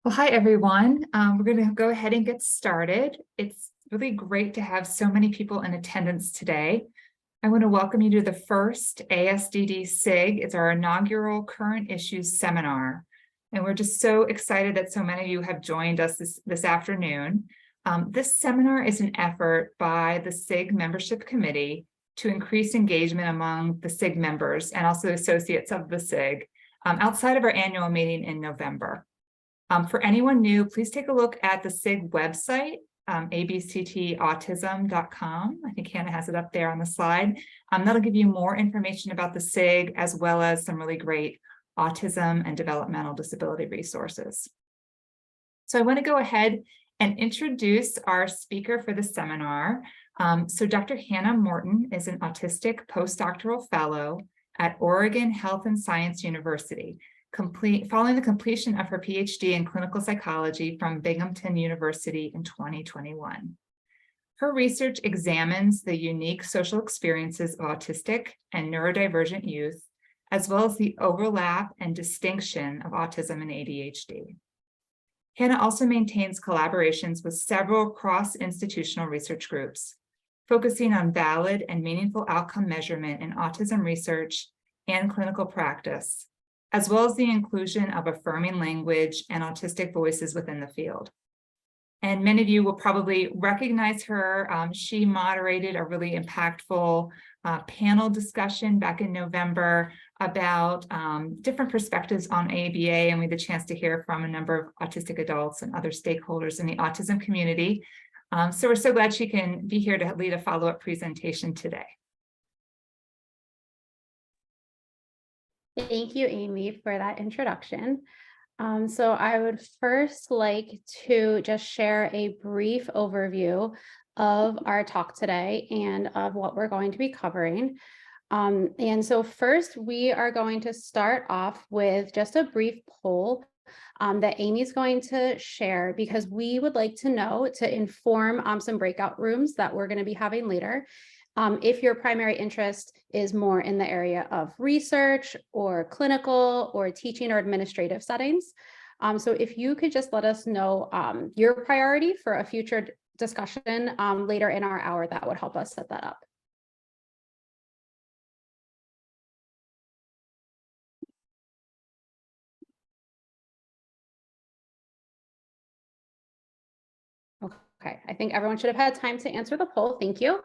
Well, hi, everyone. We're going to go ahead and get started. It's really great to have so many people in attendance today. I want to welcome you to the first ASDD SIG. It's our inaugural Current Issues Seminar. And we're just so excited that so many of you have joined us this afternoon. This seminar is an effort by the SIG Membership Committee to increase engagement among the SIG members and also associates of the SIG outside of our annual meeting in November. For anyone new, please take a look at the SIG website, abctautism.com. I think Hannah has it up there on the slide. That'll give you more information about the SIG, as well as some really great autism and developmental disability resources. So I want to go ahead and introduce our speaker for the seminar. So Dr. Hannah Morton is an autistic postdoctoral fellow at Oregon Health and Science University, following the completion of her PhD in clinical psychology from Binghamton University in 2021. Her research examines the unique social experiences of autistic and neurodivergent youth, as well as the overlap and distinction of autism and ADHD. Hannah also maintains collaborations with several cross-institutional research groups, focusing on valid and meaningful outcome measurement in autism research and clinical practice, as well as the inclusion of affirming language and autistic voices within the field. And many of you will probably recognize her. She moderated a really impactful panel discussion back in November about different perspectives on ABA, and we had the chance to hear from a number of autistic adults and other stakeholders in the autism community. So we're so glad she can be here to lead a follow-up presentation today. Thank you, Amy, for that introduction. So I would first like to just share a brief overview of our talk today and of what we're going to be covering. And so first, we are going to start off with just a brief poll that Amy's going to share, because we would like to know, to inform some breakout rooms that we're going to be having later. If your primary interest is more in the area of research or clinical or teaching or administrative settings. So if you could just let us know your priority for a future discussion later in our hour, that would help us set that up. Okay, I think everyone should have had time to answer the poll. Thank you.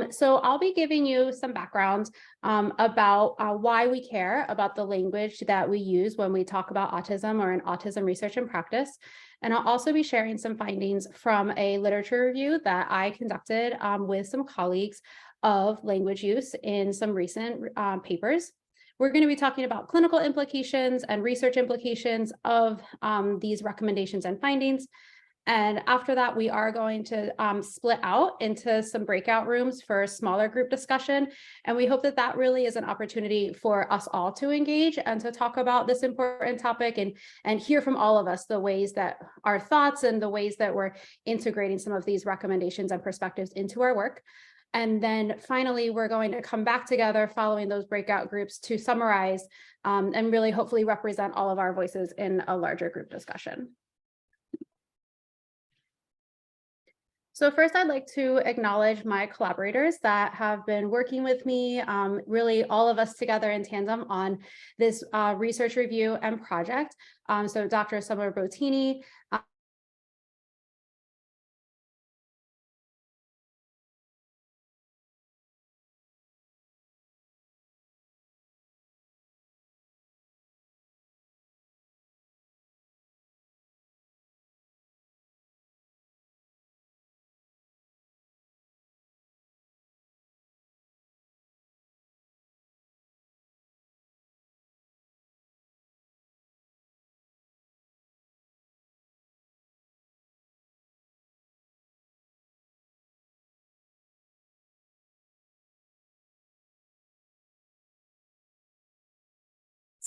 So I'll be giving you some background about why we care about the language that we use when we talk about autism or in autism research and practice. And I'll also be sharing some findings from a literature review that I conducted with some colleagues of language use in some recent papers. We're going to be talking about clinical implications and research implications of these recommendations and findings. And after that, we are going to split out into some breakout rooms for a smaller group discussion. And we hope that that really is an opportunity for us all to engage and to talk about this important topic and hear from all of us the ways that our thoughts and the ways that we're integrating some of these recommendations and perspectives into our work. And then finally, we're going to come back together following those breakout groups to summarize and really hopefully represent all of our voices in a larger group discussion. So first, I'd like to acknowledge my collaborators that have been working with me, really all of us together in tandem on this research review and project. So Dr. Summer Botini,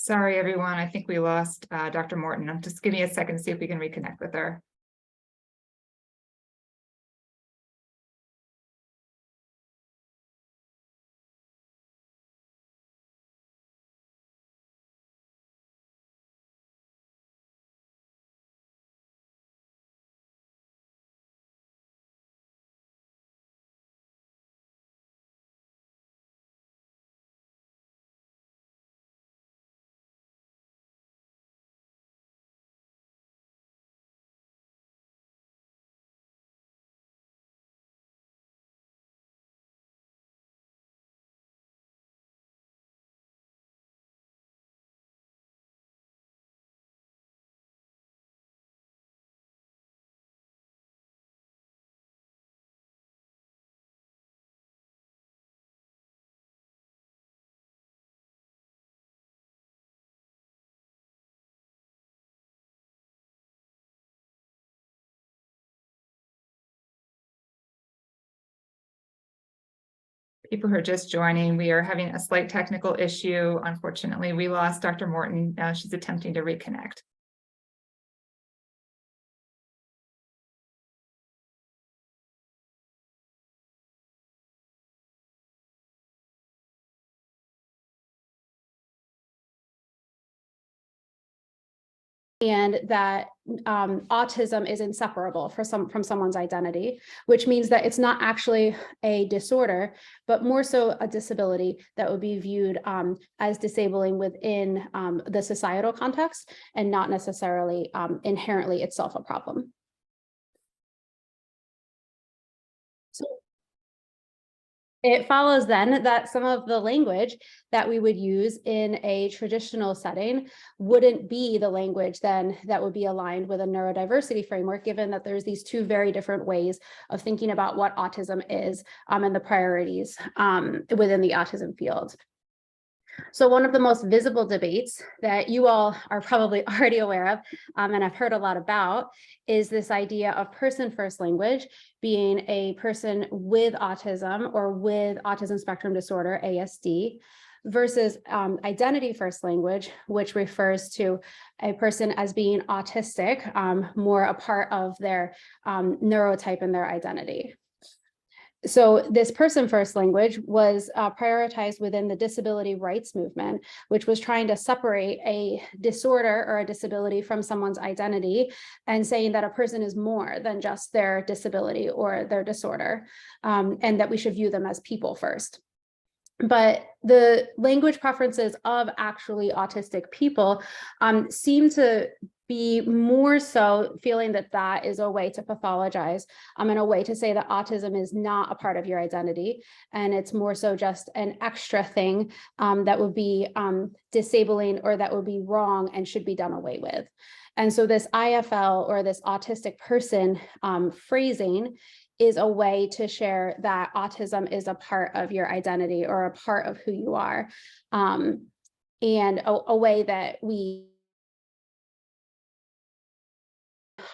Sorry, everyone. I think we lost Dr. Morton. Just give me a second to see if we can reconnect with her. people who are just joining, we are having a slight technical issue. Unfortunately, we lost Dr. Morton. She's attempting to reconnect. And that autism is inseparable from someone's identity, which means that it's not actually a disorder, but more so a disability that would be viewed as disabling within the societal context and not necessarily inherently itself a problem. So it follows then that some of the language that we would use in a traditional setting wouldn't be the language then that would be aligned with a neurodiversity framework, given that there's these two very different ways of thinking about what autism is and the priorities within the autism field. So one of the most visible debates that you all are probably already aware of, and I've heard a lot about, is this idea of person-first language being a person with autism or with autism spectrum disorder, ASD, versus identity-first language, which refers to a person as being autistic, more a part of their neurotype and their identity. So this person-first language was prioritized within the disability rights movement, which was trying to separate a disorder or a disability from someone's identity and saying that a person is more than just their disability or their disorder, and that we should view them as people first. But the language preferences of actually autistic people seem to be more so feeling that that is a way to pathologize and a way to say that autism is not a part of your identity. And it's more so just an extra thing that would be disabling or that would be wrong and should be done away with. And so this IFL or this autistic person phrasing is a way to share that autism is a part of your identity or a part of who you are. And a way that we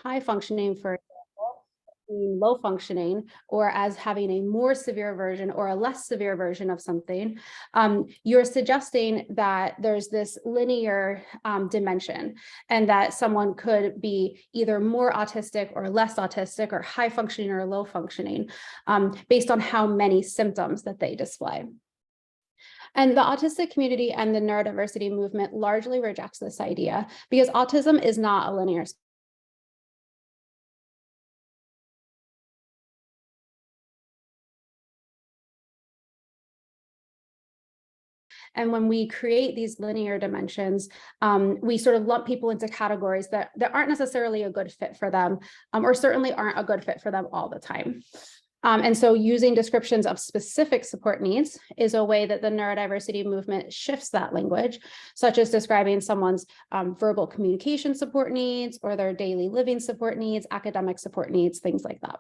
high functioning, for example, being low functioning, or as having a more severe version or a less severe version of something, you're suggesting that there's this linear dimension and that someone could be either more autistic or less autistic or high functioning or low functioning based on how many symptoms that they display. And the autistic community and the neurodiversity movement largely rejects this idea because autism is not a linear spectrum. And when we create these linear dimensions, we sort of lump people into categories that aren't necessarily a good fit for them, or certainly aren't a good fit for them all the time. And so using descriptions of specific support needs is a way that the neurodiversity movement shifts that language, such as describing someone's verbal communication support needs or their daily living support needs, academic support needs, things like that.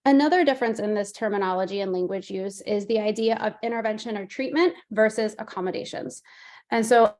Another difference in this terminology and language use is the idea of intervention or treatment versus accommodations. And so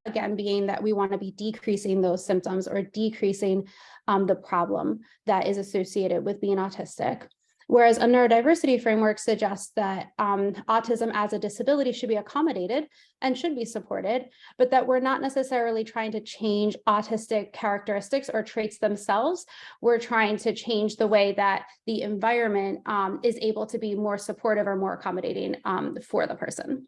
again, being that we want to be decreasing those symptoms or decreasing the problem that is associated with being autistic. Whereas a neurodiversity framework suggests that autism as a disability should be accommodated and should be supported, but that we're not necessarily trying to change autistic characteristics or traits themselves. We're trying to change the way that the environment is able to be more supportive or more accommodating for the person.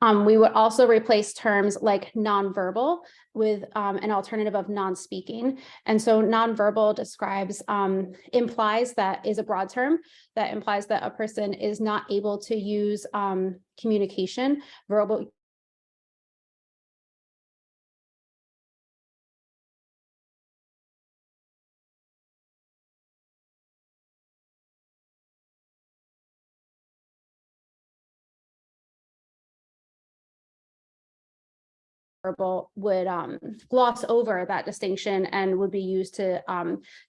We would also replace terms like nonverbal with an alternative of non-speaking. And so nonverbal describes, implies that is a broad term that implies that a person is not able to use communication, verbal would gloss over that distinction and would be used to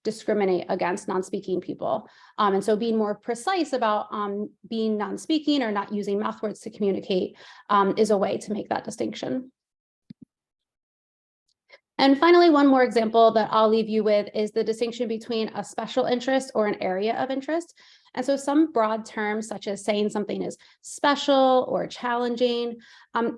discriminate against non-speaking people. And so being more precise about being non-speaking or not using mouth words to communicate is a way to make that distinction. And finally, one more example that I'll leave you with is the distinction between a special interest or an area of interest. And so some broad terms, such as saying something is special or challenging,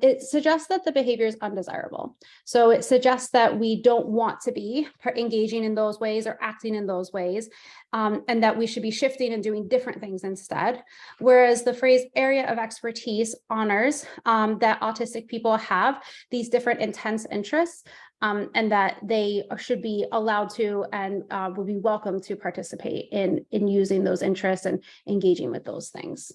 it suggests that the behavior is undesirable. So it suggests that we don't want to be engaging in those ways or acting in those ways, and that we should be shifting and doing different things instead. Whereas the phrase area of expertise honors that autistic people have these different intense interests, and that they should be allowed to and will be welcome to participate in using those interests and engaging with those things.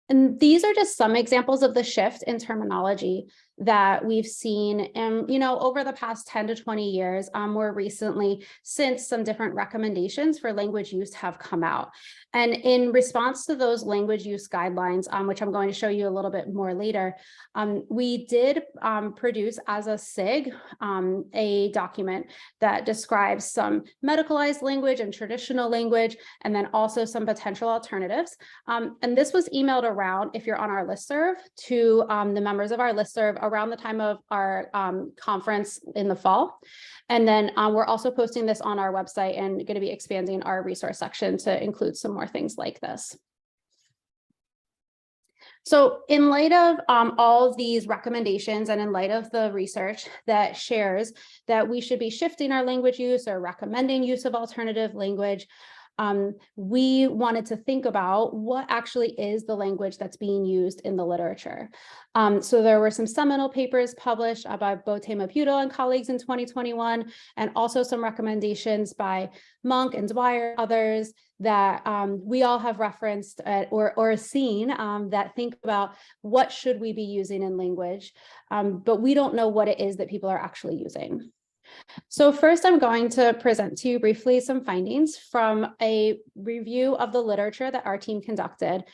And these are just some examples of the shift in terminology that we've seen and over the past 10 to 20 years, more recently, since some different recommendations for language use have come out. And in response to those language use guidelines, which I'm going to show you a little bit more later, we did produce as a SIG a document that describes some medicalized language and traditional language, and then also some potential alternatives. And this was emailed around, if you're on our listserv, to the members of our listserv around the time of our conference in the fall. And then we're also posting this on our website and going to be expanding our resource section to include some more things like this. So in light of all of these recommendations and in light of the research that shares that we should be shifting our language use or recommending use of alternative language, we wanted to think about what actually is the language that's being used in the literature. So there were some seminal papers published by Bothema-Budel and colleagues in 2021, and also some recommendations by Monk and Dwyer, others that we all have referenced or seen that think about what should we be using in language, but we don't know what it is that people are actually using. So first, I'm going to present to you briefly some findings from a review of the literature that our team conducted.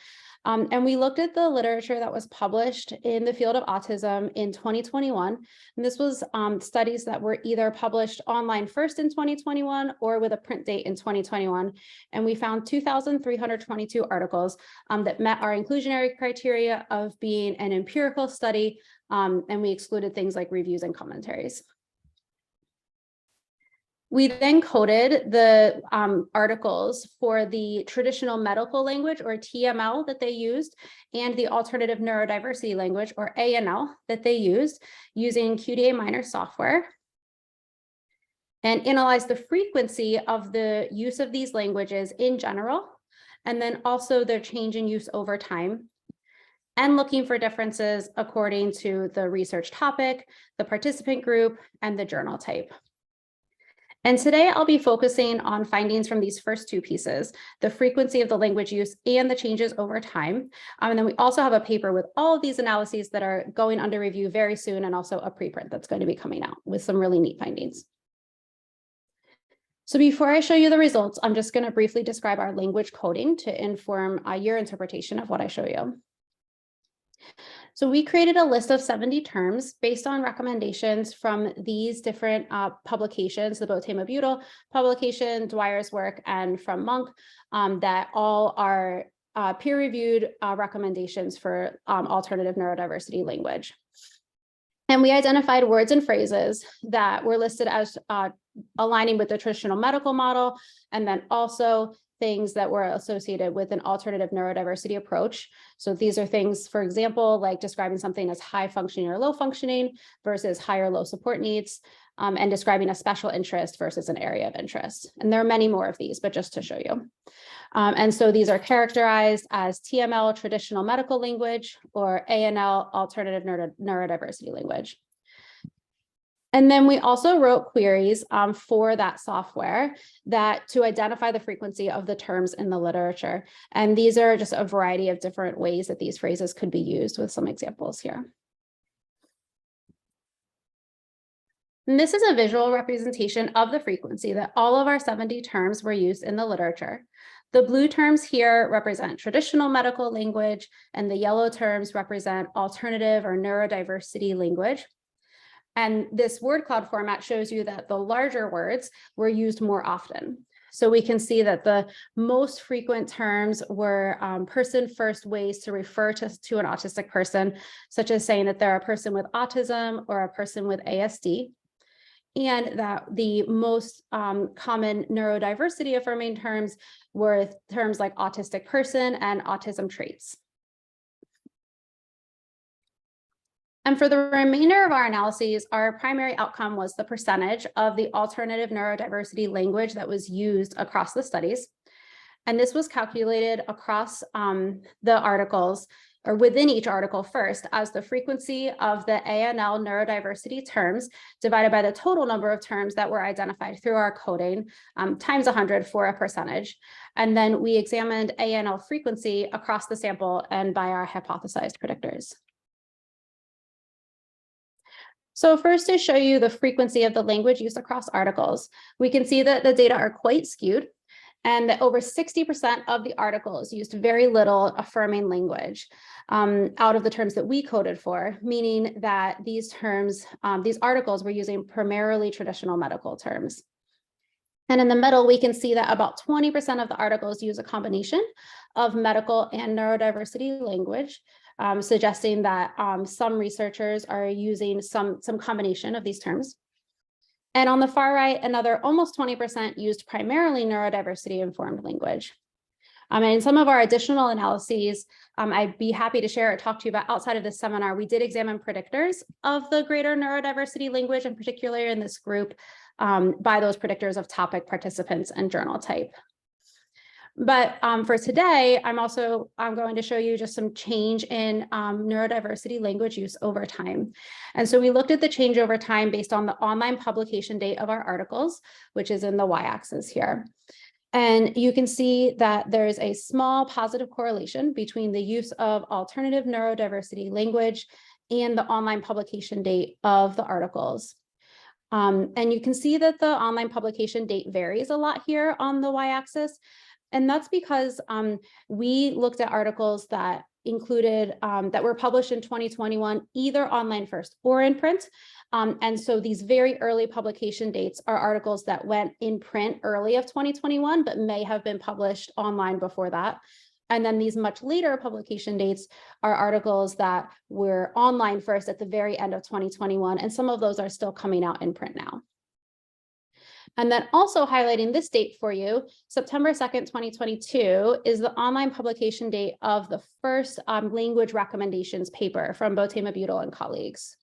And we looked at the literature that was published in the field of autism in 2021. And this was studies that were either published online first in 2021 or with a print date in 2021. And we found 2,322 articles that met our inclusionary criteria of being an empirical study, and we excluded things like reviews and commentaries. We then coded the articles for the traditional medical language, or TML, that they used, and the alternative neurodiversity language, or ANL, that they used using QDA Minor software, and analyzed the frequency of the use of these languages in general, and then also their change in use over time, and looking for differences according to the research topic, the participant group, and the journal type. And today I'll be focusing on findings from these first two pieces, the frequency of the language use and the changes over time. And then we also have a paper with all of these analyses that are going under review very soon, and also a preprint that's going to be coming out with some really neat findings. So before I show you the results, I'm just going to briefly describe our language coding to inform your interpretation of what I show you. So we created a list of 70 terms based on recommendations from these different publications, the Bothema-Budel publication, Dwyer's work, and from Monk, that all are peer-reviewed recommendations for alternative neurodiversity language. And we identified words and phrases that were listed as aligning with the traditional medical model, and then also things that were associated with an alternative neurodiversity approach. So these are things, for example, like describing something as high functioning or low functioning versus high or low support needs, and describing a special interest versus an area of interest. And there are many more of these, but just to show you. And so these are characterized as TML, traditional medical language, or ANL, alternative neurodiversity language. And then we also wrote queries for that software to identify the frequency of the terms in the literature. And these are just a variety of different ways that these phrases could be used, with some examples here. And this is a visual representation of the frequency that all of our 70 terms were used in the literature. The blue terms here represent traditional medical language, and the yellow terms represent alternative or neurodiversity language. And this word cloud format shows you that the larger words were used more often. So we can see that the most frequent terms were person-first ways to refer to an autistic person, such as saying that they're a person with autism or a person with ASD. And that the most common neurodiversity affirming terms were terms like autistic person and autism traits. And for the remainder of our analyses, our primary outcome was the percentage of the alternative neurodiversity language that was used across the studies. And this was calculated across the articles, or within each article first, as the frequency of the ANL neurodiversity terms divided by the total number of terms that were identified through our coding times 100 for a percentage. And then we examined ANL frequency across the sample and by our hypothesized predictors. So first, to show you the frequency of the language used across articles, we can see that the data are quite skewed, and that over 60% of the articles used very little affirming language out of the terms that we coded for, meaning that these terms, these articles were using primarily traditional medical terms. And in the middle, we can see that about 20% of the articles use a combination of medical and neurodiversity language, suggesting that some researchers are using some combination of these terms. And on the far right, another almost 20% used primarily neurodiversity informed language. And in some of our additional analyses, I'd be happy to share or talk to you about outside of this seminar, we did examine predictors of the greater neurodiversity language, and particularly in this group, by those predictors of topic, participants, and journal type. But for today, I'm going to show you just some change in neurodiversity language use over time. And so we looked at the change over time based on the online publication date of our articles, which is in the y-axis here. And you can see that there's a small positive correlation between the use of alternative neurodiversity language and the online publication date of the articles. And you can see that the online publication date varies a lot here on the y-axis. And that's because we looked at articles that included, that were published in 2021, either online first or in print. And so these very early publication dates are articles that went in print early of 2021, but may have been published online before that. And then these much later publication dates are articles that were online first at the very end of 2021. And some of those are still coming out in print now. And then also highlighting this date for you, September 2nd, 2022 is the online publication date of the first language recommendations paper from Botema Butel and colleagues.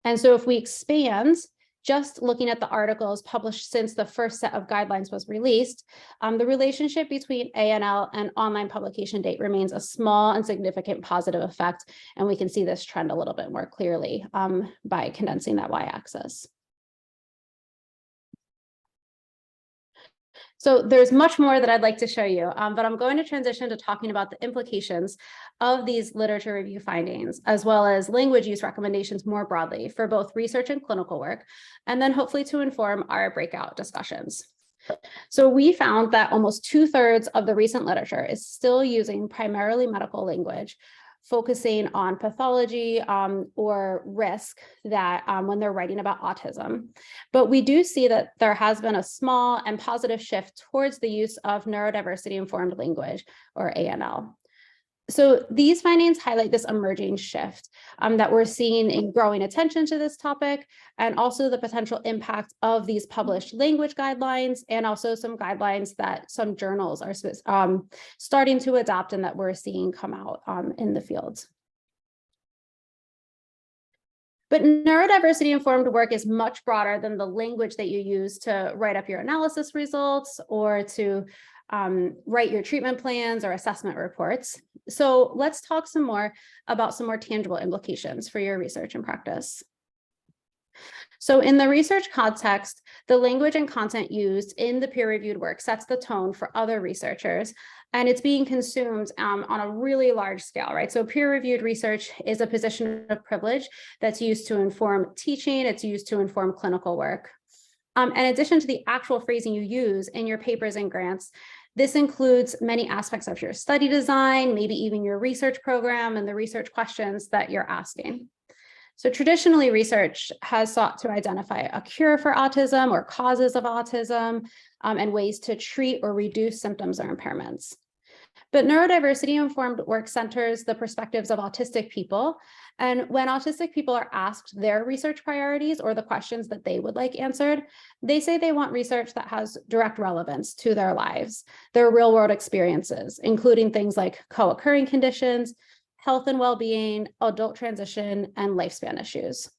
And so if we expand, just looking at the articles published since the first set of guidelines was released, the relationship between ANL and online publication date remains a small and significant positive effect. And we can see this trend a little bit more clearly by condensing that y-axis. So there's much more that I'd like to show you, but I'm going to transition to talking about the implications of these literature review findings, as well as language use recommendations more broadly for both research and clinical work, and then hopefully to inform our breakout discussions. So we found that almost 2/3 of the recent literature is still using primarily medical language, focusing on pathology or risk that when they're writing about autism. But we do see that there has been a small and positive shift towards the use of neurodiversity informed language, or ANL. So these findings highlight this emerging shift that we're seeing in growing attention to this topic, and also the potential impact of these published language guidelines, and also some guidelines that some journals are starting to adopt and that we're seeing come out in the field. But neurodiversity informed work is much broader than the language that you use to write up your analysis results or to write your treatment plans or assessment reports. So let's talk some more about some more tangible implications for your research and practice. So in the research context, the language and content used in the peer-reviewed work sets the tone for other researchers, and it's being consumed on a really large scale, right? So peer-reviewed research is a position of privilege that's used to inform teaching, it's used to inform clinical work. In addition to the actual phrasing you use in your papers and grants, this includes many aspects of your study design, maybe even your research program and the research questions that you're asking. So traditionally, research has sought to identify a cure for autism or causes of autism and ways to treat or reduce symptoms or impairments. But neurodiversity-informed work centers the perspectives of autistic people. And when autistic people are asked their research priorities or the questions that they would like answered, they say they want research that has direct relevance to their lives, their real-world experiences, including things like co-occurring conditions, health and well-being, adult transition, and lifespan issues.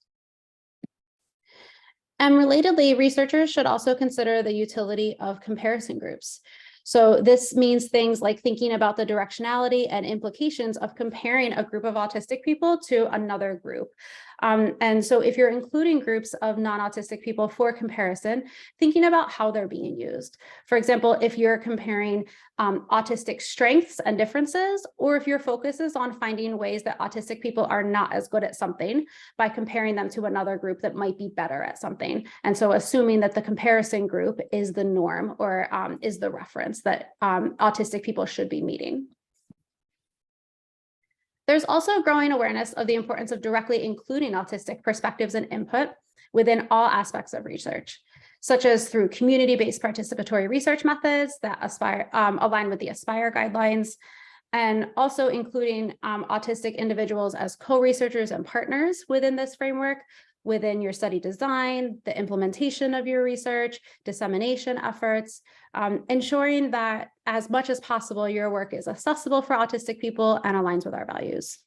And relatedly, researchers should also consider the utility of comparison groups. So this means things like thinking about the directionality and implications of comparing a group of autistic people to another group. And so if you're including groups of non-autistic people for comparison, thinking about how they're being used. For example, if you're comparing autistic strengths and differences, or if your focus is on finding ways that autistic people are not as good at something by comparing them to another group that might be better at something. And so assuming that the comparison group is the norm or is the reference that autistic people should be meeting. There's also growing awareness of the importance of directly including autistic perspectives and input within all aspects of research, such as through community-based participatory research methods that align with the ASPIRE guidelines, and also including autistic individuals as co-researchers and partners within this framework, within your study design, the implementation of your research, dissemination efforts, ensuring that as much as possible, your work is accessible for autistic people and aligns with our values.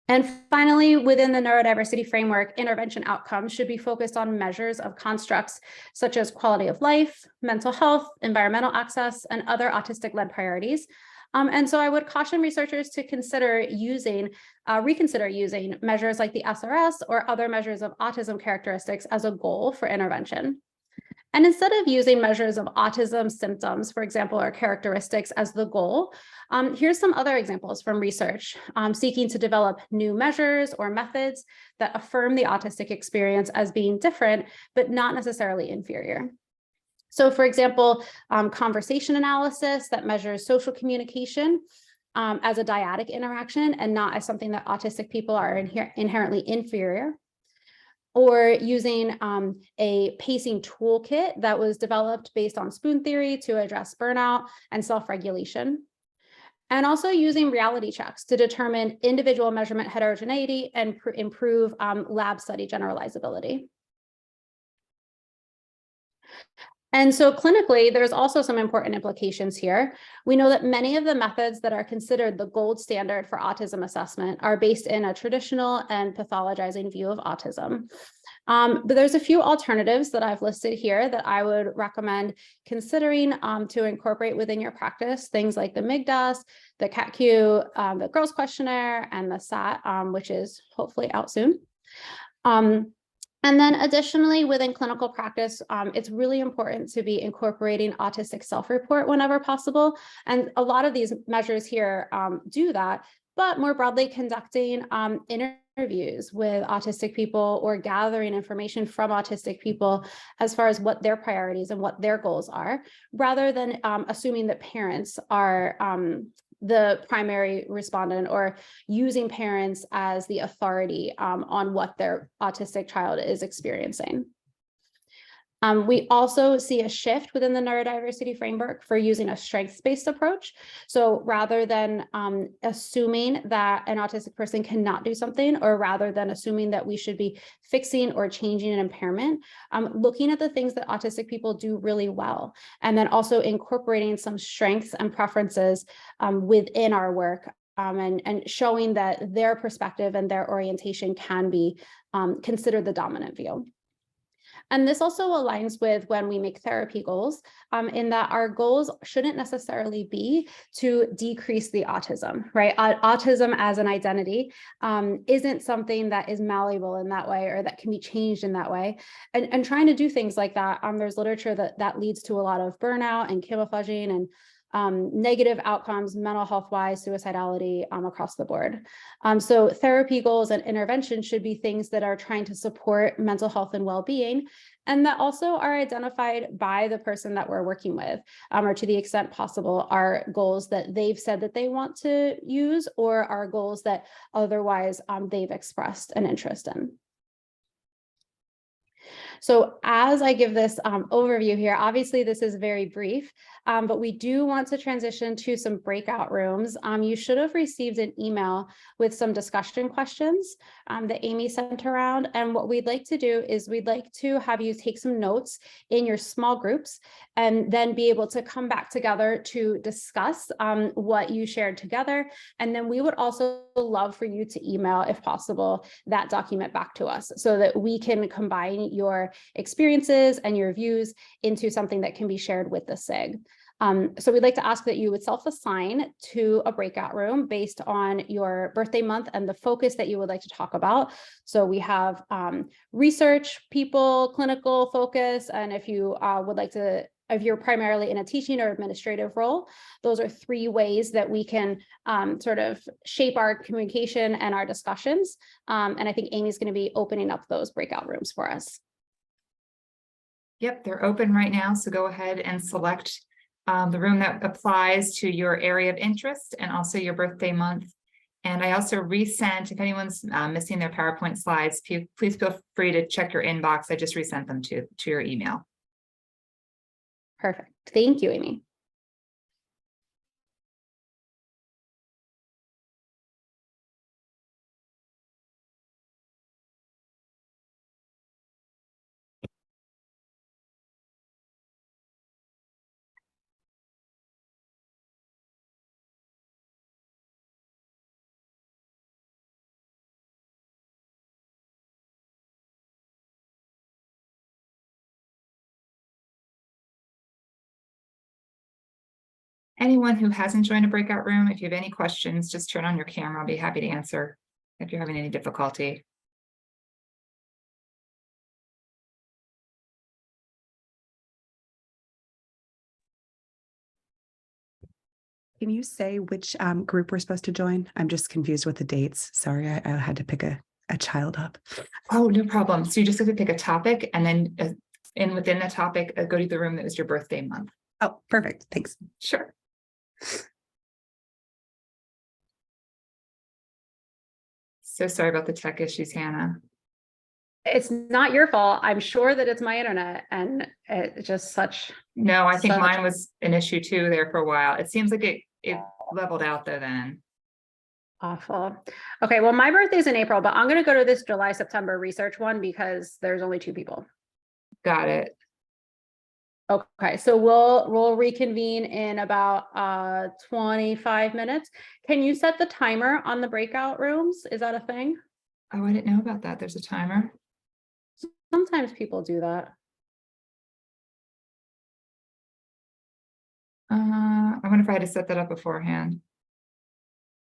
And finally, within the neurodiversity framework, intervention outcomes should be focused on measures of constructs such as quality of life, mental health, environmental access, and other autistic-led priorities. And so I would caution researchers to reconsider using measures like the SRS or other measures of autism characteristics as a goal for intervention. And instead of using measures of autism symptoms, for example, or characteristics as the goal, here's some other examples from research seeking to develop new measures or methods that affirm the autistic experience as being different, but not necessarily inferior. So for example, conversation analysis that measures social communication as a dyadic interaction and not as something that autistic people are inherently inferior. Or using a pacing toolkit that was developed based on spoon theory to address burnout and self-regulation. And also using reality checks to determine individual measurement heterogeneity and improve lab study generalizability. And so clinically, there's also some important implications here. We know that many of the methods that are considered the gold standard for autism assessment are based in a traditional and pathologizing view of autism. But there's a few alternatives that I've listed here that I would recommend considering to incorporate within your practice, things like the MIGDAS, the CATQ, the Girls Questionnaire, and the SAT, which is hopefully out soon. And then additionally, within clinical practice, it's really important to be incorporating autistic self-report whenever possible. And a lot of these measures here do that, but more broadly conducting interviews with autistic people or gathering information from autistic people as far as what their priorities and what their goals are, rather than assuming that parents are the primary respondent or using parents as the authority on what their autistic child is experiencing. We also see a shift within the neurodiversity framework for using a strengths-based approach. So rather than assuming that an autistic person cannot do something, or rather than assuming that we should be fixing or changing an impairment, looking at the things that autistic people do really well, and then also incorporating some strengths and preferences within our work and showing that their perspective and their orientation can be considered the dominant view. And this also aligns with when we make therapy goals, in that our goals shouldn't necessarily be to decrease the autism, right? Autism as an identity isn't something that is malleable in that way or that can be changed in that way. And trying to do things like that, there's literature that leads to a lot of burnout and camouflaging and negative outcomes, mental health-wise, suicidality across the board. So therapy goals and intervention should be things that are trying to support mental health and well-being and that also are identified by the person that we're working with, or to the extent possible, are goals that they've said that they want to use, or are goals that otherwise they've expressed an interest in. So as I give this overview here, obviously this is very brief, but we do want to transition to some breakout rooms. You should have received an email with some discussion questions that Amy sent around. And what we'd like to do is we'd like to have you take some notes in your small groups and then be able to come back together to discuss what you shared together. And then we would also love for you to email, if possible, that document back to us so that we can combine your experiences and your views into something that can be shared with the SIG. So we'd like to ask that you would self-assign to a breakout room based on your birthday month and the focus that you would like to talk about. So we have research people, clinical focus, and if you would like to, if you're primarily in a teaching or administrative role, those are 3 ways that we can sort of shape our communication and our discussions. And I think Amy's going to be opening up those breakout rooms for us. Yep, they're open right now. So go ahead and select the room that applies to your area of interest and also your birthday month. And I also resent, if anyone's missing their PowerPoint slides, please feel free to check your inbox. I just resent them to your email. Perfect. Thank you, Amy. Anyone who hasn't joined a breakout room, if you have any questions, just turn on your camera. I'll be happy to answer if you're having any difficulty. Can you say which group we're supposed to join? I'm just confused with the dates. Sorry, I had to pick a child up. Oh, no problem. So you just have to pick a topic and then within the topic, go to the room that was your birthday month. Oh, perfect. Thanks. Sure. So sorry about the tech issues, Hannah. It's not your fault. I'm sure that it's my internet and it's just such. No, I think mine was an issue too there for a while. It seems like it leveled out though then. Awful. Okay, well, my birthday's in April, but I'm going to go to this July, September research one because there's only 2 people. Got it. Okay, so we'll reconvene in about 25 minutes. Can you set the timer on the breakout rooms? Is that a thing? Oh, I didn't know about that. There's a timer. Sometimes people do that. I wonder if I had to set that up beforehand.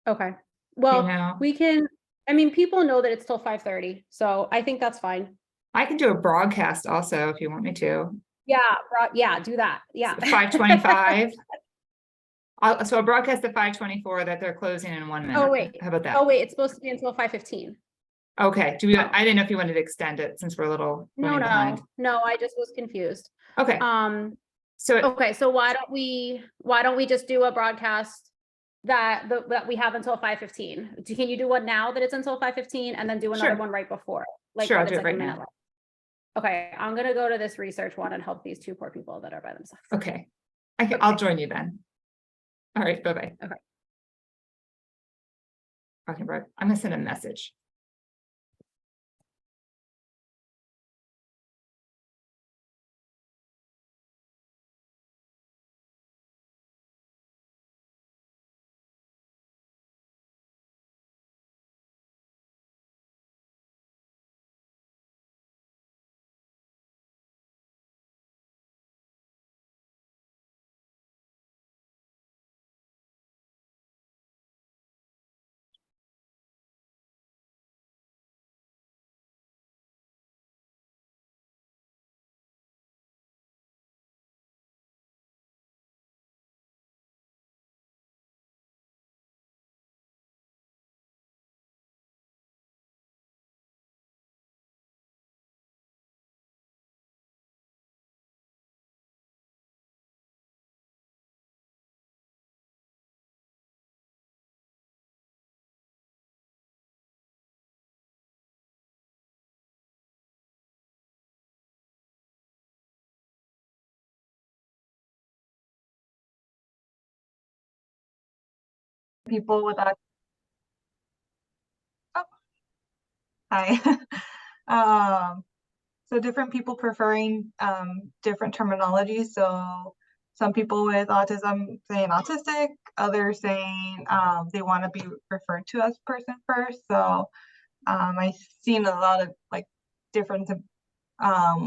Okay. Well, You know, we can, I mean, people know that it's till 5:30, so I think that's fine. I can do a broadcast also if you want me to. Yeah, do that. Yeah. 5:25. So a broadcast at 5:24 that they're closing in 1 minute. Oh, wait. How about that? Oh, wait, it's supposed to be until 5:15. Okay. I didn't know if you wanted to extend it since we're a little running behind. No, I just was confused. Okay. So Okay, so why don't we just do a broadcast that we have until 5:15? Can you do one now that it's until 5:15 and then do another Sure. one right before? Like Sure, when I'll do it's it like a right minute now. left. Okay, I'm gonna go to this research one and help these 2 poor people that are by themselves. Okay. I'll join you then. All right. Bye-bye. Okay. Okay, bye. I'm gonna send a message. people with autism. Oh, hi. So different people preferring different terminology. So some people with autism saying autistic, others saying they want to be referred to as person first. So I've seen a lot of like difference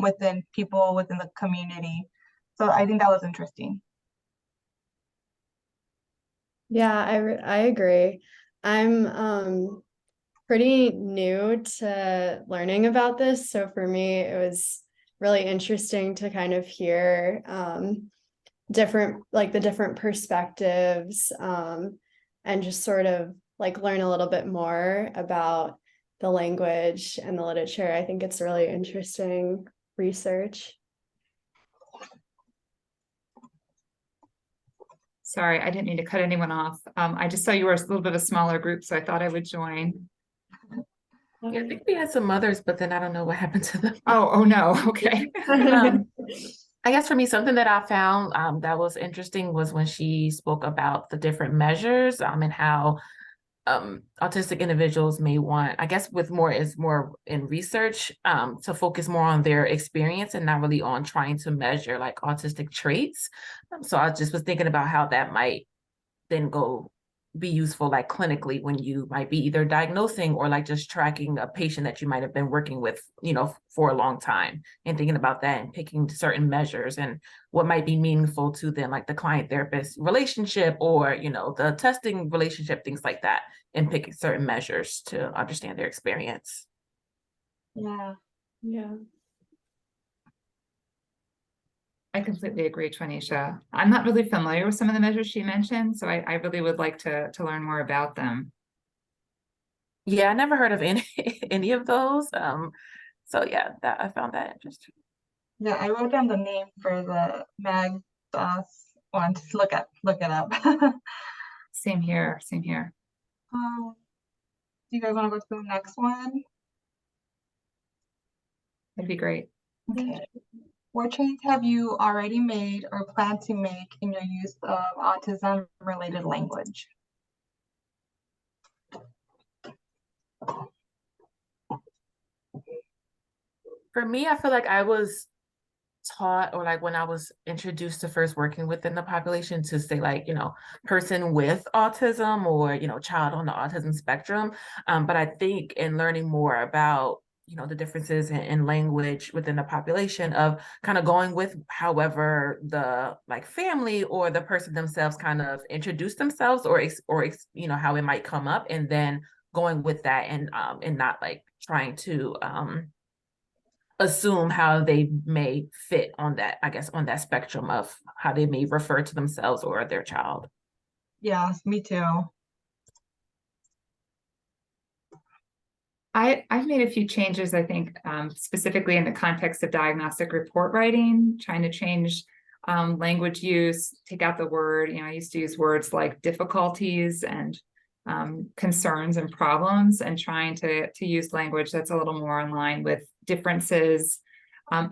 within people within the community. So I think that was interesting. Yeah, I agree. I'm pretty new to learning about this, so for me it was really interesting to kind of hear the different perspectives and just sort of like learn a little bit more about the language and the literature. I think it's really interesting research. Sorry, I didn't mean to cut anyone off. I just saw you were a little bit of a smaller group, so I thought I would join. Yeah, I think we had some others, but then I don't know what happened to them. Oh no, okay. I guess for me, something that I found that was interesting was when she spoke about the different measures and how autistic individuals may want, I guess with more in research, to focus more on their experience and not really on trying to measure like autistic traits. So I just was thinking about how that might then be useful like clinically when you might be either diagnosing or like just tracking a patient that you might have been working with, for a long time, and thinking about that and picking certain measures and what might be meaningful to them, like the client therapist relationship or, the testing relationship, things like that, and picking certain measures to understand their experience. Yeah. Yeah. I completely agree, Twanisha. I'm not really familiar with some of the measures she mentioned, so I really would like to learn more about them. Yeah, I never heard of any of those. So yeah, that I found that interesting. Yeah, I wrote down the name for the mag one. Just look it up. Same here, same here. Do you guys want to go to the next one? That'd be great. Okay. What change have you already made or plan to make in your use of autism-related language? For me, I feel like I was taught, or like when I was introduced to first working within the population, to say like, person with autism or, child on the autism spectrum. But I think in learning more about, the differences in language within the population, of kind of going with however the like family or the person themselves kind of introduce themselves or how it might come up, and then going with that and not like trying to assume how they may fit on that, I guess, on that spectrum of how they may refer to themselves or their child. Yes, me too. I've made a few changes, I think, specifically in the context of diagnostic report writing, trying to change language use, take out the word, I used to use words like difficulties and concerns and problems, and trying to use language that's a little more in line with differences.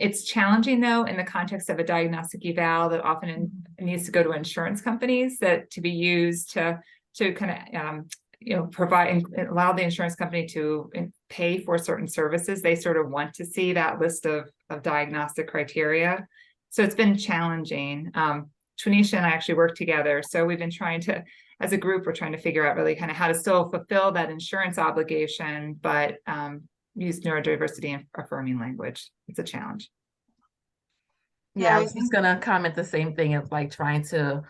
It's challenging though, in the context of a diagnostic eval that often needs to go to insurance companies, that to be used to kind of provide and allow the insurance company to pay for certain services. They sort of want to see that list of diagnostic criteria. So it's been challenging. Twanisha and I actually work together. So we've been trying to, as a group, we're trying to figure out really kind of how to still fulfill that insurance obligation, but use neurodiversity and affirming language. It's a challenge. Yeah, I was just gonna comment the same thing of like trying to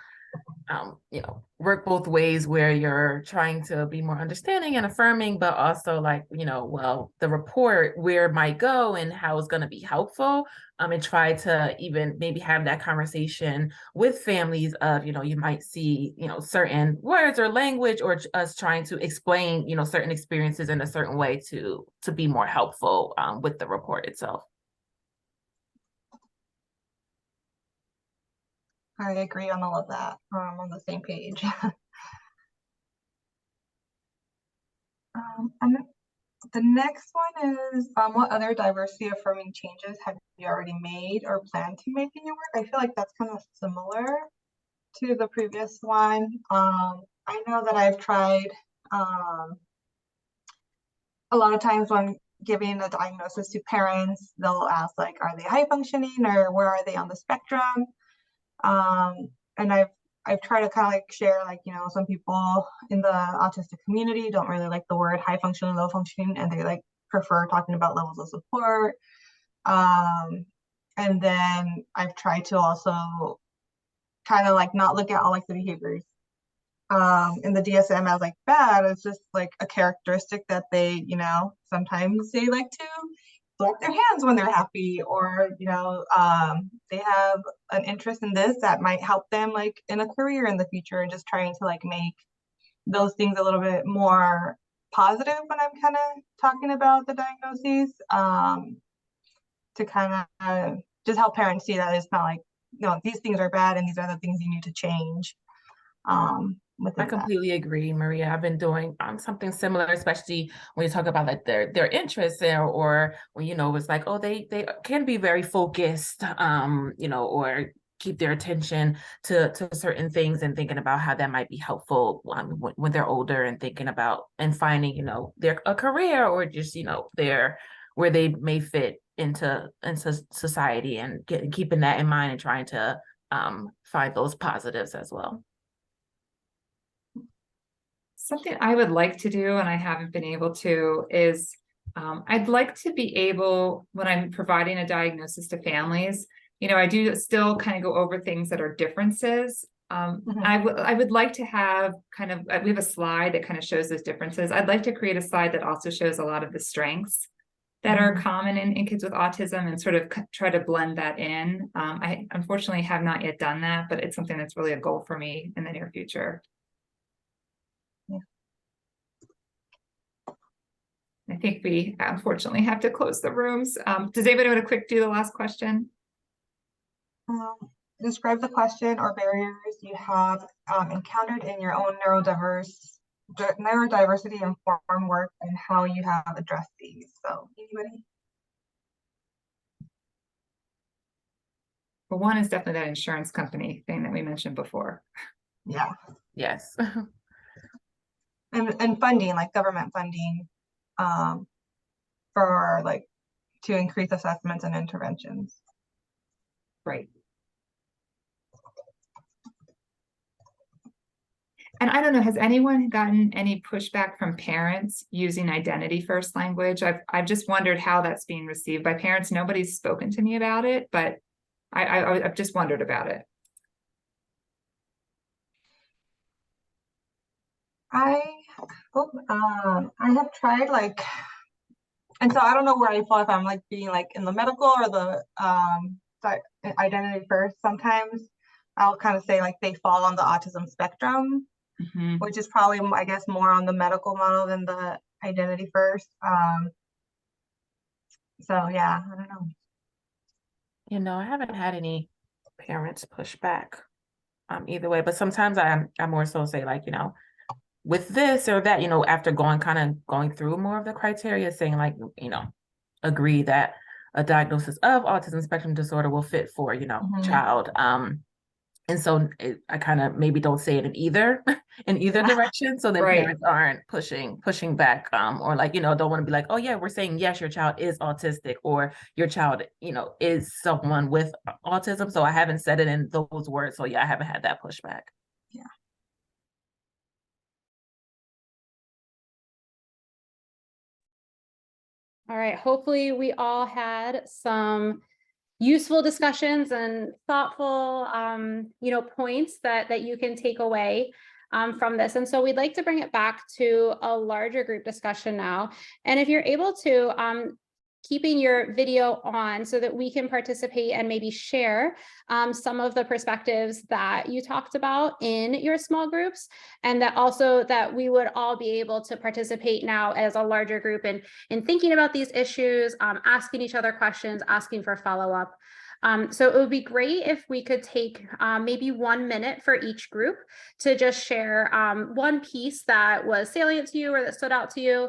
work both ways, where you're trying to be more understanding and affirming, but also like, the report, where it might go and how it's going to be helpful, and try to even maybe have that conversation with families of, you might see, certain words or language, or us trying to explain, certain experiences in a certain way to be more helpful with the report itself. I agree on all of that. On the same page. And the next one is, what other diversity affirming changes have you already made or plan to make in your work? I feel like that's kind of similar to the previous one. I know that I've tried a lot of times when giving a diagnosis to parents, they'll ask like, are they high functioning or where are they on the spectrum? And I've tried to kind of like share like, you know, some people in the autistic community don't really like the word high functioning, low functioning, and they like prefer talking about levels of support. And then I've tried to also kind of like not look at all like the behaviors in the DSM as like bad. It's just like a characteristic that they, you know, sometimes they like to flap their hands when they're happy, or you know, they have an interest in this that might help them like in a career in the future, and just trying to like make those things a little bit more positive when I'm kind of talking about the diagnoses, to kind of just help parents see that it's not like, no, these things are bad and these are the things you need to change. I completely agree, Maria. I've been doing something similar, especially when you talk about like their interests there, or when, you know, it's like, oh, they can be very focused, you know, or keep their attention to certain things, and thinking about how that might be helpful when they're older, and thinking about and finding, you know, a career, or just, you know, where they may fit into society, and keeping that in mind and trying to find those positives as well. Something I would like to do, and I haven't been able to, is I'd like to be able, when I'm providing a diagnosis to families, you know, I do still kind of go over things that are differences. I would like to have kind of, we have a slide that kind of shows those differences. I'd like to create a slide that also shows a lot of the strengths that are common in kids with autism, and sort of try to blend that in. I unfortunately have not yet done that, but it's something that's really a goal for me in the near future. I think we unfortunately have to close the rooms. Does anybody want to quick do the last question? Describe the question or barriers you have encountered in your own neurodiversity informed work, and how you have addressed these. So anybody? Well, one is definitely that insurance company thing that we mentioned before. Yeah. Yes. And funding, like government funding, for like to increase assessments and interventions. Right. And I don't know, has anyone gotten any pushback from parents using identity first language? I've just wondered how that's being received by parents. Nobody's spoken to me about it, but I've just wondered about it. I have tried like, and so I don't know where I fall, if I'm like being like in the medical or the identity first. Sometimes I'll kind of say like they fall on the autism spectrum, which is probably, I guess, more on the medical model than the identity first. So yeah, I don't know. You know, I haven't had any parents push back either way, but sometimes I more so say like, you know, with this or that, you know, after going through more of the criteria, saying like, you know, agree that a diagnosis of autism spectrum disorder will fit for, you know, child. And so I kind of maybe don't say it in either direction, so then parents aren't pushing back, or like, you know, don't want to be like, oh yeah, we're saying yes, your child is autistic, or your child, you know, is someone with autism. So I haven't said it in those words. So yeah, I haven't had that pushback. Yeah. All right, hopefully we all had some useful discussions and thoughtful, you know, points that you can take away from this. And so we'd like to bring it back to a larger group discussion now. And if you're able to, keeping your video on so that we can participate and maybe share some of the perspectives that you talked about in your small groups, and that also that we would all be able to participate now as a larger group in thinking about these issues, asking each other questions, asking for follow-up. So it would be great if we could take maybe 1 minute for each group to just share one piece that was salient to you or that stood out to you.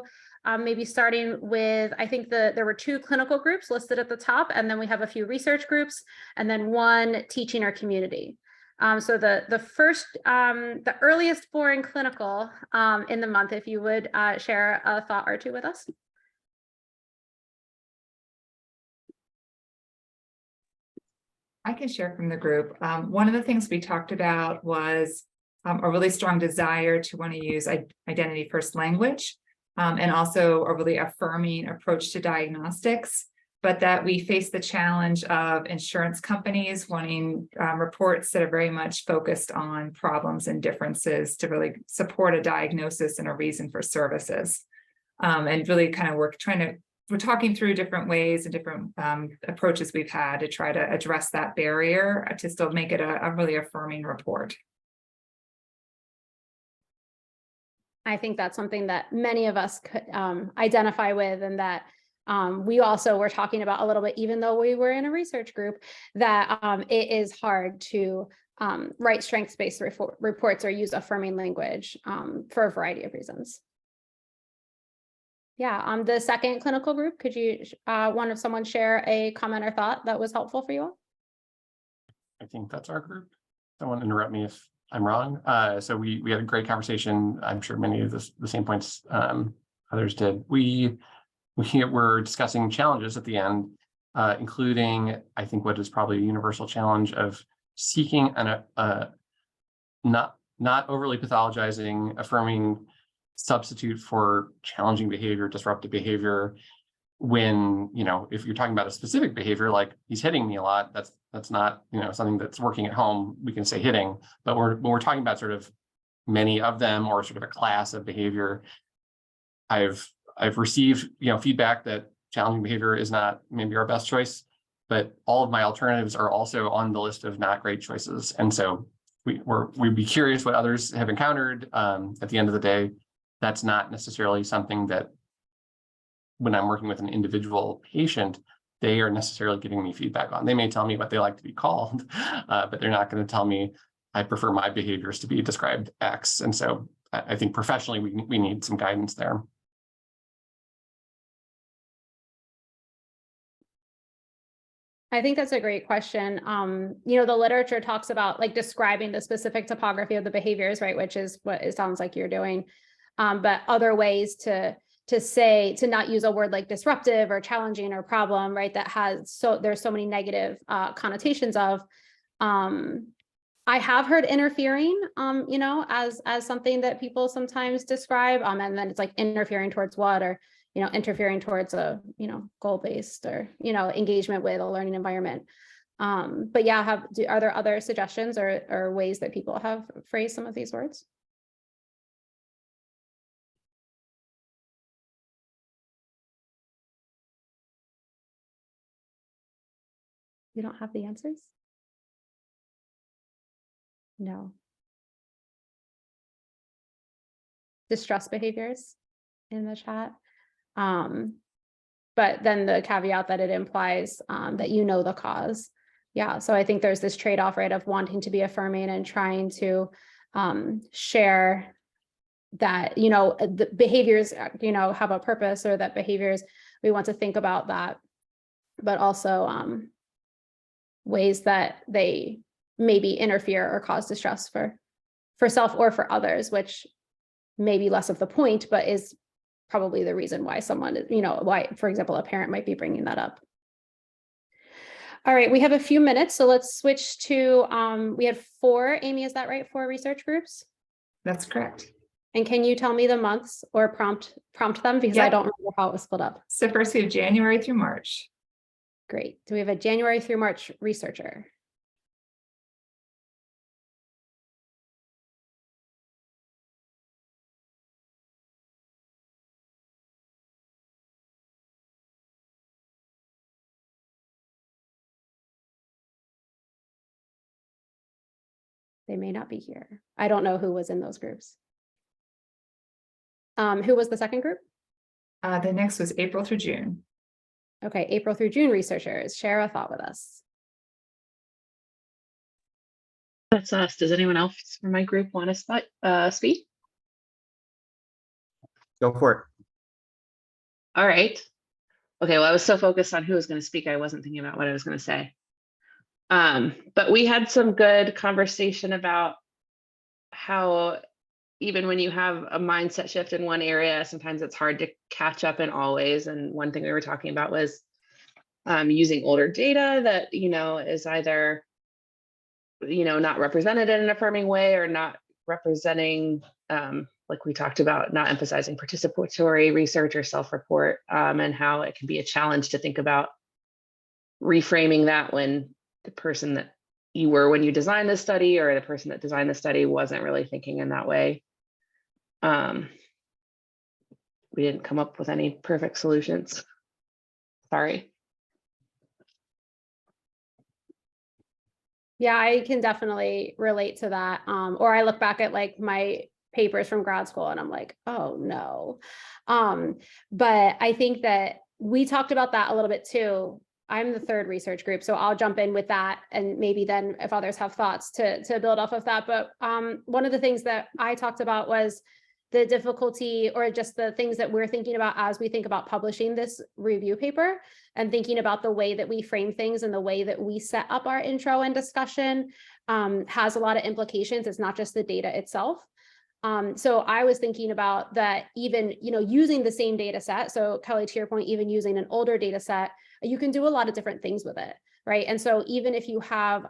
Maybe starting with, I think there were 2 clinical groups listed at the top, and then we have a few research groups, and then 1 teaching or community. So the first, the earliest born clinical in the month, if you would share a thought or two with us. I can share from the group. One of the things we talked about was a really strong desire to want to use identity first language, and also a really affirming approach to diagnostics, but that we face the challenge of insurance companies wanting reports that are very much focused on problems and differences to really support a diagnosis and a reason for services. And really kind of we're talking through different ways and different approaches we've had to try to address that barrier to still make it a really affirming report. I think that's something that many of us could identify with, and that we also were talking about a little bit, even though we were in a research group, that it is hard to write strengths-based reports or use affirming language for a variety of reasons. Yeah, the second clinical group, could you someone share a comment or thought that was helpful for you all? I think that's our group. Someone interrupt me if I'm wrong. So we had a great conversation. I'm sure many of the same points others did. We were discussing challenges at the end, including, I think, what is probably a universal challenge of seeking not overly pathologizing, affirming substitute for challenging behavior, disruptive behavior. When, if you're talking about a specific behavior, like he's hitting me a lot, that's not, something that's working at home, we can say hitting. But when we're talking about sort of many of them, or sort of a class of behavior, I've received, feedback that challenging behavior is not maybe our best choice, but all of my alternatives are also on the list of not great choices. And so we'd be curious what others have encountered. At the end of the day, that's not necessarily something that, when I'm working with an individual patient, they are necessarily giving me feedback on. They may tell me what they like to be called, but they're not going to tell me, I prefer my behaviors to be described X. And so I think professionally, we need some guidance there. I think that's a great question. The literature talks about like describing the specific topography of the behaviors, right? Which is what it sounds like you're doing. But other ways to not use a word like disruptive or challenging or problem, right? That there's so many negative connotations of. I have heard interfering, as something that people sometimes describe, and then it's like interfering towards what, or interfering towards a goal-based or engagement with a learning environment. But yeah, are there other suggestions or ways that people have phrased some of these words? You don't have the answers? No. Distrust behaviors in the chat. But then the caveat that it implies that the cause. Yeah, so I think there's this trade-off, right, of wanting to be affirming and trying to share that, the behaviors, have a purpose, or that behaviors, we want to think about that, but also ways that they maybe interfere or cause distress for self or for others, which may be less of the point, but is probably the reason why someone, why, for example, a parent might be bringing that up. All right, we have a few minutes, so let's switch to, we had 4, Amy, is that right? 4 research groups? That's correct. And can you tell me the months or prompt them, because I don't remember how it was split up. So first we have January through March. Great. Do we have a January through March researcher? They may not be here. I don't know who was in those groups. Who was the second group? The next was April through June. Okay, April through June researchers. Share a thought with us. That's us. Does anyone else from my group want to speak? Go for it. All right. Okay, well, I was so focused on who was going to speak, I wasn't thinking about what I was going to say. But we had some good conversation about how even when you have a mindset shift in one area, sometimes it's hard to catch up in all ways. And one thing we were talking about was using older data that, is either, not represented in an affirming way or not representing, like we talked about, not emphasizing participatory research or self-report, and how it can be a challenge to think about reframing that when the person that you were when you designed the study or the person that designed the study wasn't really thinking in that way. We didn't come up with any perfect solutions. Sorry. Yeah, I can definitely relate to that. Or I look back at like my papers from grad school and I'm like, oh no. But I think that we talked about that a little bit too. I'm the third research group, so I'll jump in with that. And maybe then if others have thoughts to build off of that. But one of the things that I talked about was the difficulty or just the things that we're thinking about as we think about publishing this review paper and thinking about the way that we frame things and the way that we set up our intro and discussion has a lot of implications. It's not just the data itself. So I was thinking about that even, using the same data set. So Kelly, to your point, even using an older data set, you can do a lot of different things with it. Right. And so even if you have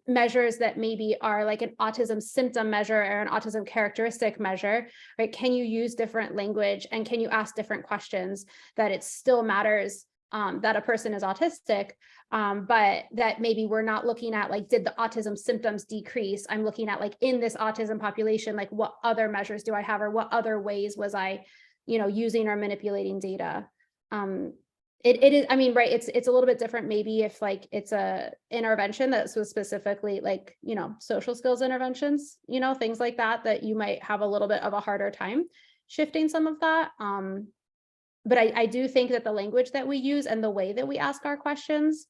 measures that maybe are like an autism symptom measure or an autism characteristic measure, right? Can you use different language and can you ask different questions that it still matters that a person is autistic, but that maybe we're not looking at like, did the autism symptoms decrease? I'm looking at like in this autism population, like what other measures do I have or what other ways was I, using or manipulating data? It is, I mean, right, it's a little bit different maybe if like it's a intervention that was specifically like, social skills interventions, things like that you might have a little bit of a harder time shifting some of that. But I do think that the language that we use and the way that we ask our questions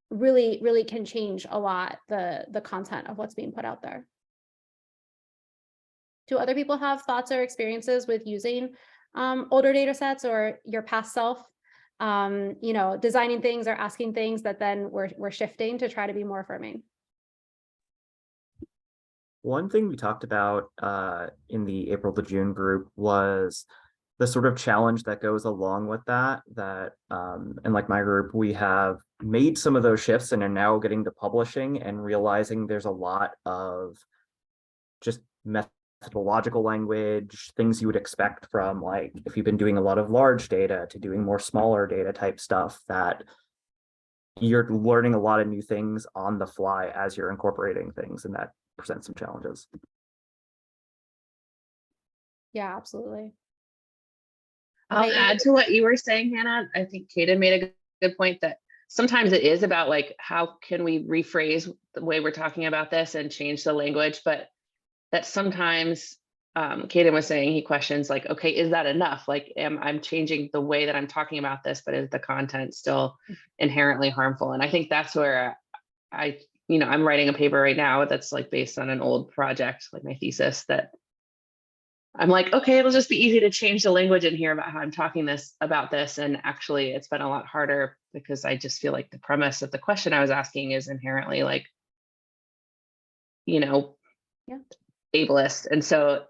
really, really can change a lot the content of what's being put out there. Do other people have thoughts or experiences with using older data sets or your past self? Designing things or asking things that then we're shifting to try to be more affirming. One thing we talked about in the April to June group was the sort of challenge that goes along with that and like my group, we have made some of those shifts and are now getting to publishing and realizing there's a lot of just methodological language, things you would expect from like if you've been doing a lot of large data to doing more smaller data type stuff, that you're learning a lot of new things on the fly as you're incorporating things, and that presents some challenges. Yeah, absolutely. I'll add to what you were saying, Hannah. I think Kaden made a good point that sometimes it is about like, how can we rephrase the way we're talking about this and change the language, but that sometimes Kaden was saying he questions like, okay, is that enough? Like, I'm changing the way that I'm talking about this, but is the content still inherently harmful? And I think that's where I'm writing a paper right now that's like based on an old project, like my thesis, that I'm like, okay, it'll just be easy to change the language in here about how I'm talking about this. And actually it's been a lot harder because I just feel like the premise of the question I was asking is inherently like, ableist. And so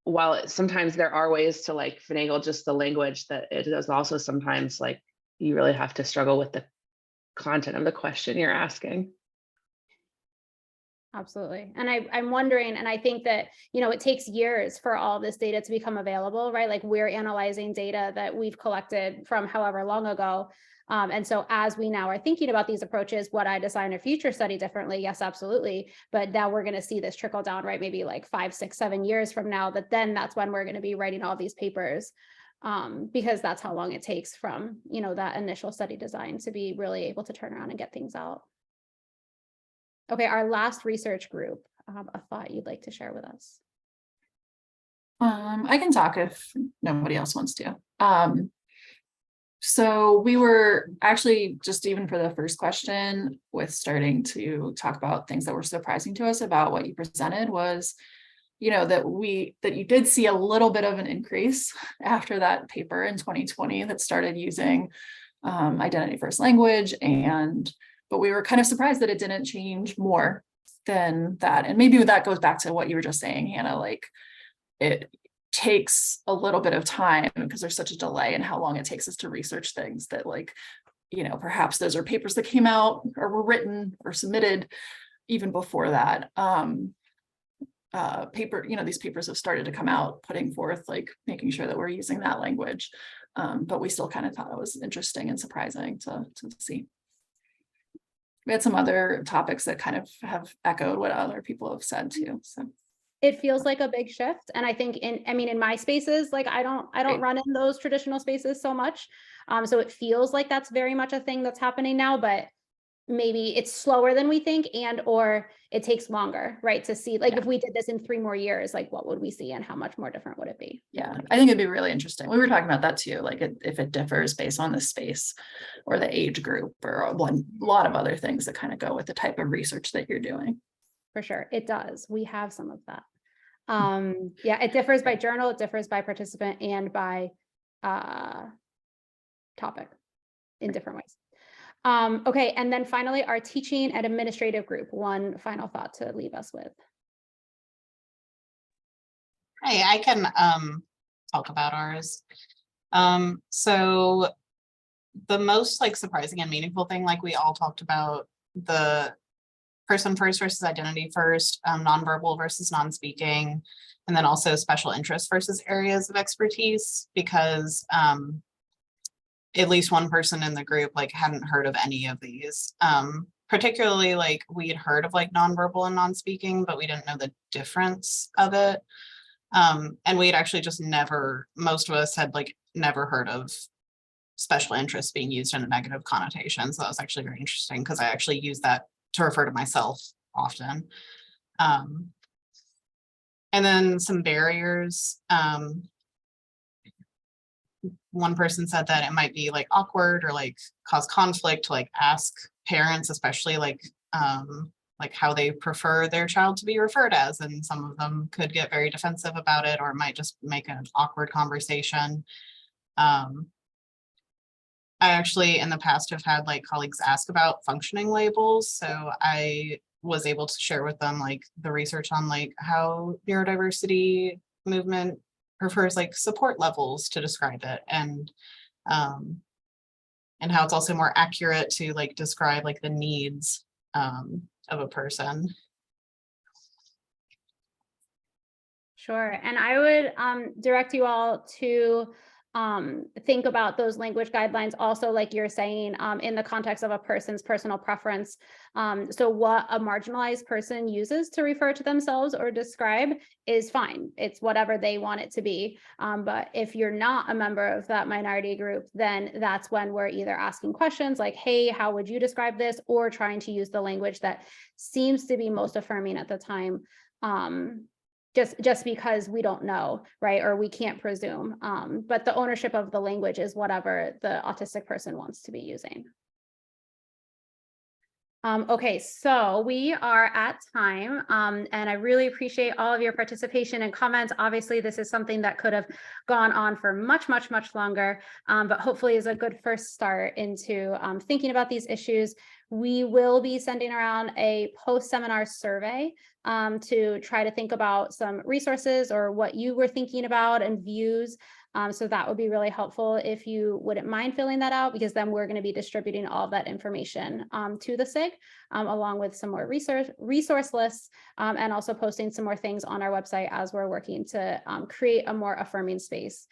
while sometimes there are ways to like finagle just the language, that it is also sometimes like you really have to struggle with the content of the question you're asking. Absolutely. And I'm wondering, and I think that, it takes years for all this data to become available, right? Like we're analyzing data that we've collected from however long ago. And so as we now are thinking about these approaches, would I design a future study differently? Yes, absolutely. But now we're going to see this trickle down, right? Maybe like 5, 6, 7 years from now, that's when we're going to be writing all these papers. Because that's how long it takes from, that initial study design to be really able to turn around and get things out. Okay, our last research group, a thought you'd like to share with us? I can talk if nobody else wants to. So we were actually just even for the first question with starting to talk about things that were surprising to us about what you presented was, that you did see a little bit of an increase after that paper in 2020 that started using identity first language and but we were kind of surprised that it didn't change more than that. And maybe that goes back to what you were just saying, Hannah, like it takes a little bit of time because there's such a delay in how long it takes us to research things that, like, you know, perhaps those are papers that came out or were written or submitted even before that. These papers have started to come out, putting forth, like, making sure that we're using that language. But we still kind of thought it was interesting and surprising to see. We had some other topics that kind of have echoed what other people have said too. So it feels like a big shift. And I think in my spaces, like I don't run in those traditional spaces so much. So it feels like that's very much a thing that's happening now, but maybe it's slower than we think, or it takes longer, right? To see, like, if we did this in 3 more years, like what would we see and how much more different would it be? Yeah, I think it'd be really interesting. We were talking about that too, like if it differs based on the space or the age group or a lot of other things that kind of go with the type of research that you're doing. For sure, it does. We have some of that. Yeah, it differs by journal, it differs by participant and by topic in different ways. Okay, and then finally, our teaching and administrative group. One final thought to leave us with. Hey, I can talk about ours. So the most like surprising and meaningful thing, like we all talked about, the person first versus identity first, nonverbal versus non-speaking, and then also special interest versus areas of expertise, because at least one person in the group like hadn't heard of any of these. Particularly, like we had heard of like nonverbal and non-speaking, but we didn't know the difference of it. And we had actually just most of us had like never heard of special interest being used in a negative connotation. So that was actually very interesting because I actually use that to refer to myself often. And then some barriers. One person said that it might be like awkward or like cause conflict to like ask parents, especially like how they prefer their child to be referred as, and some of them could get very defensive about it, or it might just make an awkward conversation. I actually in the past have had like colleagues ask about functioning labels, so I was able to share with them like the research on like how neurodiversity movement prefers like support levels to describe it, and how it's also more accurate to like describe like the needs of a person. Sure, and I would direct you all to think about those language guidelines also, like you're saying, in the context of a person's personal preference. So what a marginalized person uses to refer to themselves or describe is fine. It's whatever they want it to be. But if you're not a member of that minority group, then that's when we're either asking questions like, hey, how would you describe this? Or trying to use the language that seems to be most affirming at the time. Just because we don't know, right? Or we can't presume. But the ownership of the language is whatever the autistic person wants to be using. Okay, so we are at time, and I really appreciate all of your participation and comments. Obviously, this is something that could have gone on for much, much, much longer, but hopefully is a good first start into thinking about these issues. We will be sending around a post-seminar survey to try to think about some resources or what you were thinking about and views. So that would be really helpful if you wouldn't mind filling that out, because then we're going to be distributing all of that information to the SIG, along with some more resource lists, and also posting some more things on our website as we're working to create a more affirming space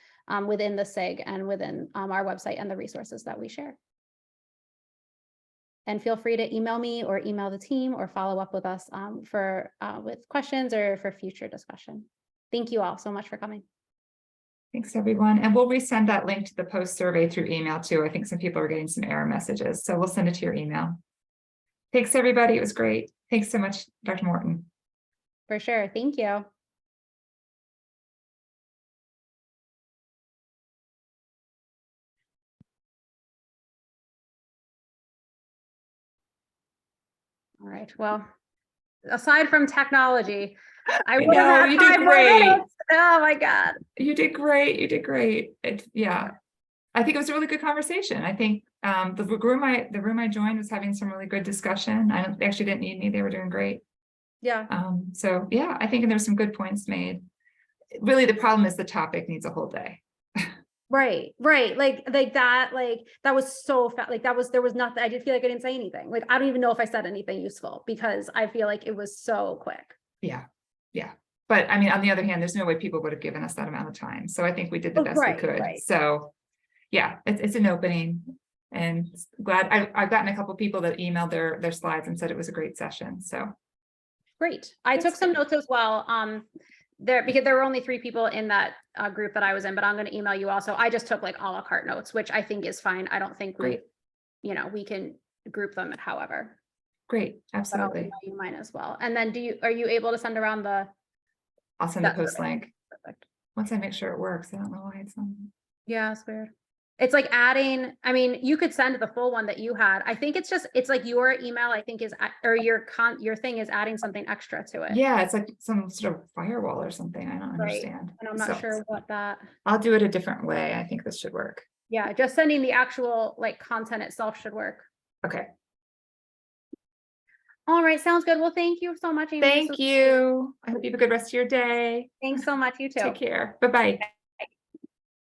within the SIG and within our website and the resources that we share. And feel free to email me or email the team or follow up with us with questions or for future discussion. Thank you all so much for coming. Thanks, everyone. And we'll resend that link to the post survey through email too. I think some people are getting some error messages, so we'll send it to your email. Thanks, everybody. It was great. Thanks so much, Dr. Morton. For sure. Thank you. All right. Well, aside from technology, I would have had 5 more minutes. Oh my God. You did great. You did great. Yeah. I think it was a really good conversation. I think The room I joined was having some really good discussion. They actually didn't need me. They were doing great. Yeah. So yeah, I think there's some good points made. Really, the problem is the topic needs a whole day. Right. Like that was so fast. Like there was nothing. I did feel like I didn't say anything. Like, I don't even know if I said anything useful because I feel like it was so quick. Yeah. But I mean, on the other hand, there's no way people would have given us that amount of time. So I think we did the best we could. Right. So yeah, it's an opening, and glad I've gotten a couple people that emailed their slides and said it was a great session. So Great. I took some notes as well. Because there were only 3 people in that group that I was in, but I'm going to email you also. I just took like a la carte notes, which I think is fine. I don't think Great. we can group them however. Great, But I'll absolutely. email you mine as well. And then are you able to send around I'll send the that post survey? link Perfect. once I make sure it works. I don't know why it's on. Yeah, it's weird. It's like adding, I mean, you could send the full one that you had. I think it's like your email, I think or your thing is adding something extra to it. Yeah, it's like some sort of firewall or something. I don't Right. understand. And I'm not sure what that. I'll do it a different way. I think this should work. Yeah, just sending the actual like content itself should work. Okay. All right, sounds good. Well, thank you so much, Amy. Thank you. I hope you have a good rest of your day. Thanks so much. You too. Take care. Bye-bye.